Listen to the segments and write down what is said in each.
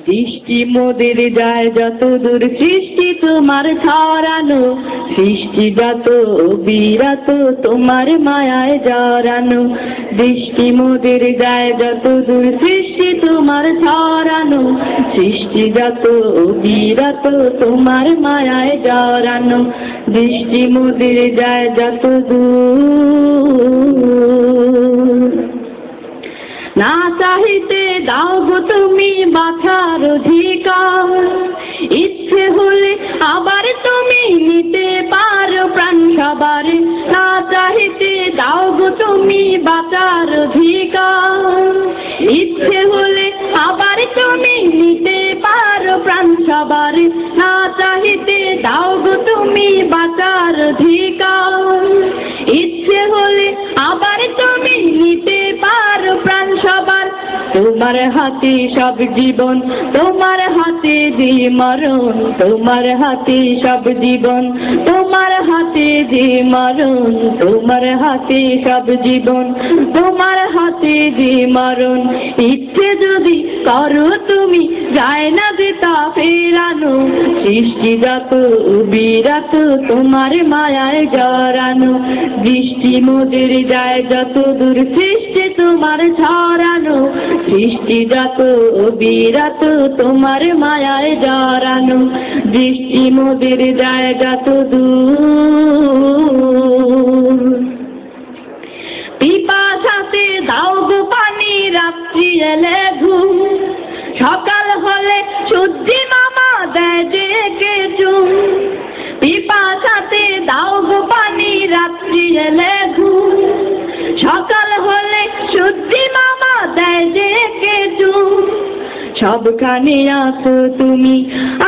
দৃষ্টি মোদের যায় যত দূর, সৃষ্টি তোমার ছড়ানো, সৃষ্টি যত বিরাত তোমার মায়ায় জড়ানো। দৃষ্টি মোদের যায় যত দূর, সৃষ্টি তোমার ছড়ানো, সৃষ্টি যত বিরাত তোমার মায়ায় জড়ানো। দৃষ্টি মোদের যায় যত দূর, না চাহিতে দাও গো তুমি বাঁচার অধিকার, ইচ্ছে হলে আবার তুমি নিতে পারো প্রাণ সবার। না চাহিতে দাও গো তুমি বাঁচার অধিকার, ইচ্ছে হলে আবার তুমি নিতে পারো প্রাণ সবার। না চাহিতে দাও গো তুমি বাঁচার অধিকার, ইচ্ছে হলে আবার তুমি নিতে পারো প্রাণ সবার। তোমার হাতে সব জীবন, তোমার হাতে যে মরণ, তোমার হাতে সব জীবন, তোমার হাতে যে মরণ, তোমার হাতে সব জীবন, তোমার হাতে যে মরণ। ইচ্ছে যদি করো তুমি যায় না যে তা ফেরানো, সৃষ্টি যত বিরাত তোমার মায়ায় জড়ানো। দৃষ্টি মোদের যায় যত দূর, সৃষ্টি তোমার ছড়ানো, সৃষ্টি যত বিরাত তোমার মায়ায় জড়ানো। দৃষ্টি মোদের যায় যত দূর, পিপাসাতে দাও গো পানি, রাত্রি এলে ঘুম, সকাল হলে সূর্যি মামা দেয় ডেকে চুম। পিপাসাতে দাও গো পানি, রাত্রি এলে ঘুম, সকাল হলে সূর্যি মামা দেয় ডেকে চুম। সবখানে আছো তুমি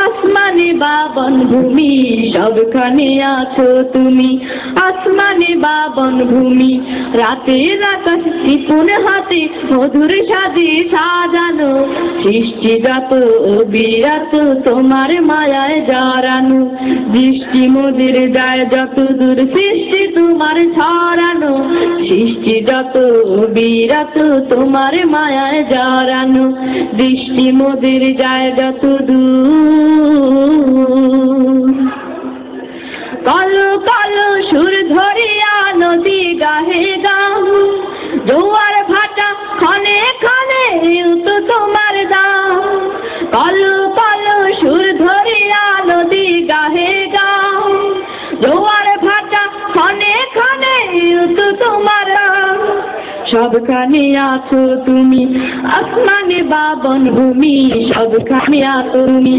আসমানে বা বনভূমি, সবখানে আছো তুমি আসমানে বা বনভূমি। রাতের আকাশ ত্রিপুণ হাতে মধুর সাজে সাজানো, সৃষ্টি যত বিরাত তোমার মায়ায় জড়ানো। দৃষ্টি মোদের যায় যত দূর, সৃষ্টি তোমার ছড়ানো, সৃষ্টি যত বিরাত তোমার মায়ায় জড়ানো। দৃষ্টি মোদের যায় যত দূর, কালো কালো সুর ধরিয়া নদী গাহে গাম, জোয়ার ভাটা ক্ষণে ক্ষণে তো তোমার দাম। কালো কালো সুর ধরিয়া নদী গাহে গাম, জোয়ার ভাটা ক্ষণে ক্ষণে তো তোমার দাম। সবখানে আছো তুমি আসমানে বা বনভূমি, সবখানে আছো তুমি।